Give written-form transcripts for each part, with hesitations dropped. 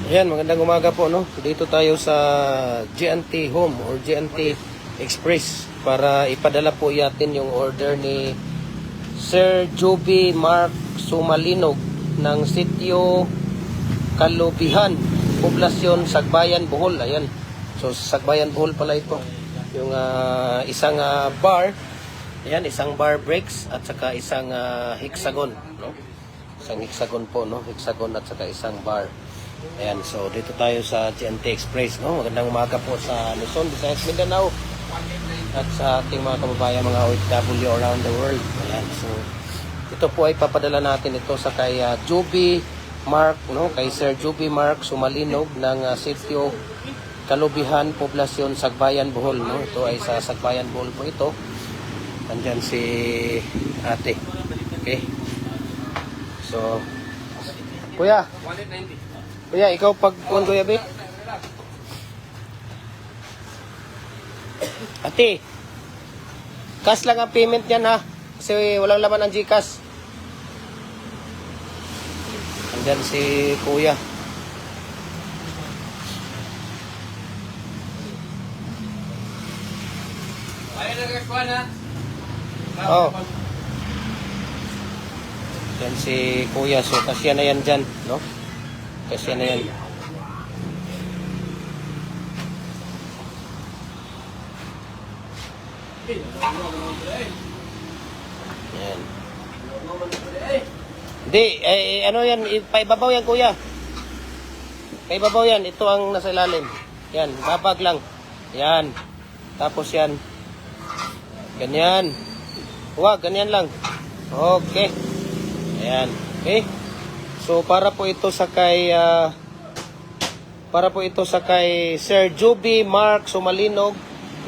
Ayan, magandang umaga po, no? Dito tayo sa GNT Home or GNT Express para ipadala po natin yung order ni Sir Joby Mark Sumalinog ng Sitio Kalubihan, Poblasyon Sagbayan, Bohol. Ayan. So, Sagbayan, Bohol pala ito. Yung isang bar, ayan, isang bar breaks at saka isang hexagon, no? Isang hexagon po, no? Hexagon at saka isang bar. Ayan, so dito tayo sa GNT Express, no? Magandang umaga po sa Luzon, Visayas, Mindanao at sa ating mga kababayan, mga OFW around the world. Ayan, so ito po ay papadala natin ito sa kay Joby Mark, no? Kay Sir Joby Mark Sumalinog ng Sitio Kalubihan, Poblasyon Sagbayan, Bohol, no? Ito ay sa Sagbayan, Bohol po ito. Andyan si ate. Okay. So, Kuya, ikaw pag Kuya B. Ate, cash lang ang payment niyan, ha? Kasi walang laman ang GCash. Andyan si Kuya. Oh. Yan si Kuya. So, kasya na yan dyan, no? Kasya na yan. Yan. Hindi, ano yan? Paibabaw yan, Kuya. Paibabaw yan. Ito ang nasa ilalim. Yan, babag lang. Yan. Tapos yan. Ganyan. Huwag, ganyan lang. Okay. Ayan. Okay. So para po ito sa kay Sir Joby Mark Sumalinog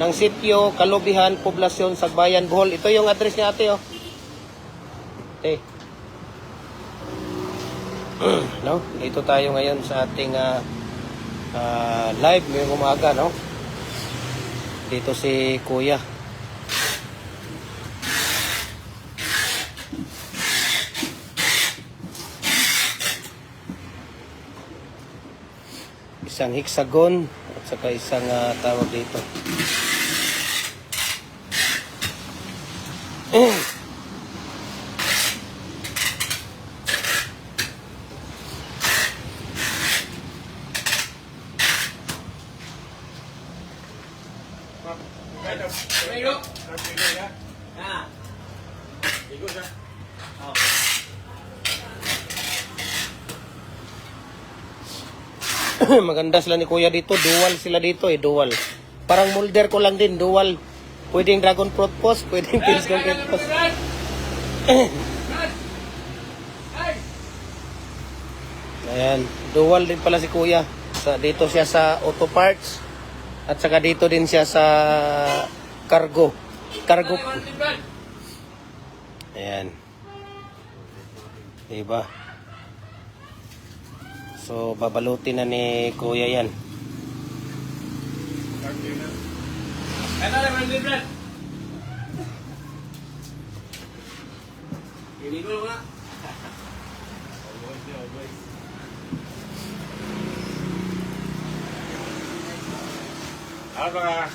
ng Sitio Kalubihan, Poblasyon Sagbayan, Bohol. Ito yung address niya, ate, oh. Okay. No? Dito tayo ngayon sa ating live ngayong umaga, no? Dito si Kuya. Isang hexagon at saka isang tawag dito. Maganda sila ni Kuya dito. Dual sila dito, dual. Parang molder ko lang din, dual. Pwedeng dragon fruit post, pwedeng pins concrete post. Ayan, dual din pala si Kuya. Dito siya sa auto parts at saka dito din siya sa cargo. Ayan. Diba? So, babalutin na ni Kuya yan. Ano naman din, Brad? Hindi ko nga. Ano ba?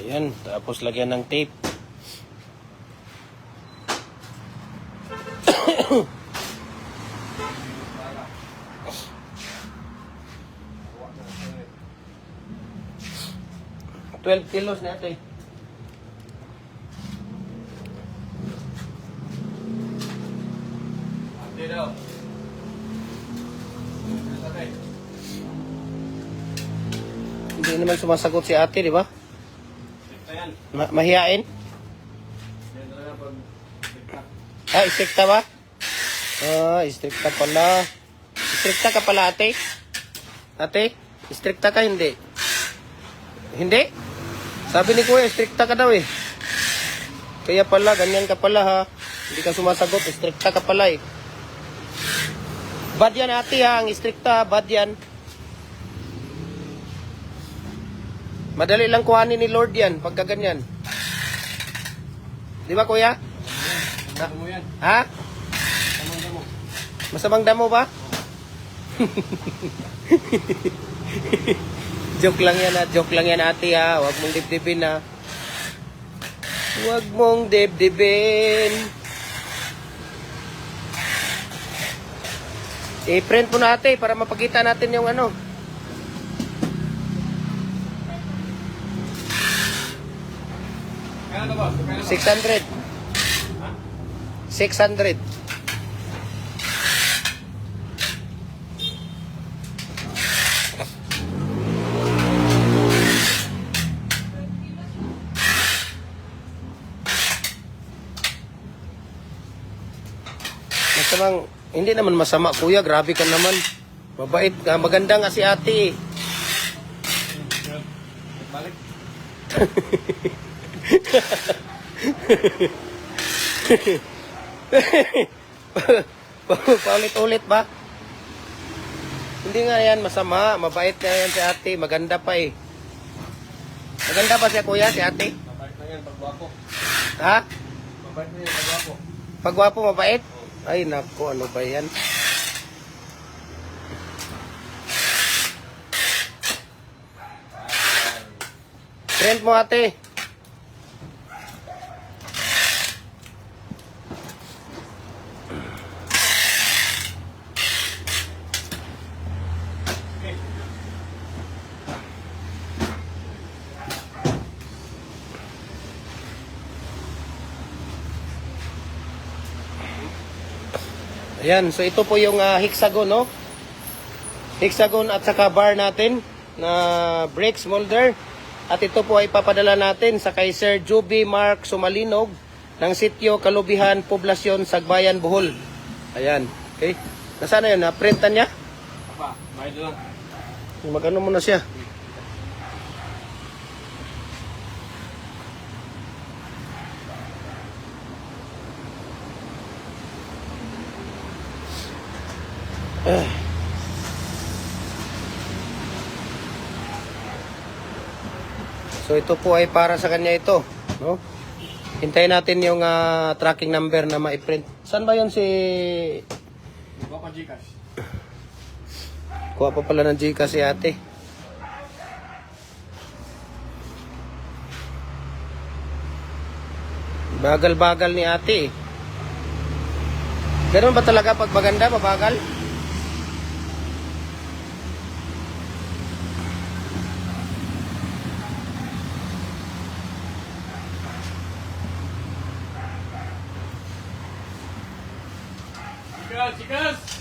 Yan, tapos lagyan ng tape. $12 na ito eh. Hindi naman sumasagot si ate, di ba? Mahihain? Ah, istrikta ba? Ah, istrikta pala. Istrikta ka pala, ate? Ate, istrikta ka hindi? Hindi? Sabi ni Kuya, istrikta ka daw eh. Kaya pala, ganyan ka pala ha. Hindi ka sumasagot, istrikta ka pala eh. Bad yan ate ha, ang istrikta, bad yan. Madali lang kuhanin ni Lord yan, pagka ganyan. Di ba Kuya? Ha? Masamang damo ba? Joke lang yan ha, joke lang yan ate ha. Huwag mong dibdibin ha. Huwag mong dibdibin. I-print mo na ate para mapakita natin yung ano. Kaya ba? 600. 600. Masamang, hindi naman masama kuya, grabe ka naman. Mabait ka, maganda nga si ate. Balik. Paulit-ulit ba? Hindi nga yan masama, mabait na yan si ate, maganda pa eh. Maganda pa siya kuya, si ate? Mabait na yan, pagwapo. Ha? Mabait na yan, pagwapo. Pagwapo, mabait? Ay, naku, ano ba yan? Print mo ate. Ayan, so ito po yung hexagon, no? Hexagon at saka bar natin na brakes molder. At ito po ay papadala natin sa kay Sir Joby Mark Sumalinog ng sitio Kalubihan, Poblasyon, Sagbayan, Bohol. Ayan, okay. Nasaan na yun? Na-printan niya? Apa, bayad lang. Magano muna siya. So ito po ay para sa kanya ito, no? Hintayin natin yung tracking number na ma-print. Saan ba 'yon si Kuha pa Gcash. Kuha pa pala ng Gcash si ate. Bagal-bagal ni ate. Ganun ba talaga pag maganda, mabagal? Gcash, Gcash!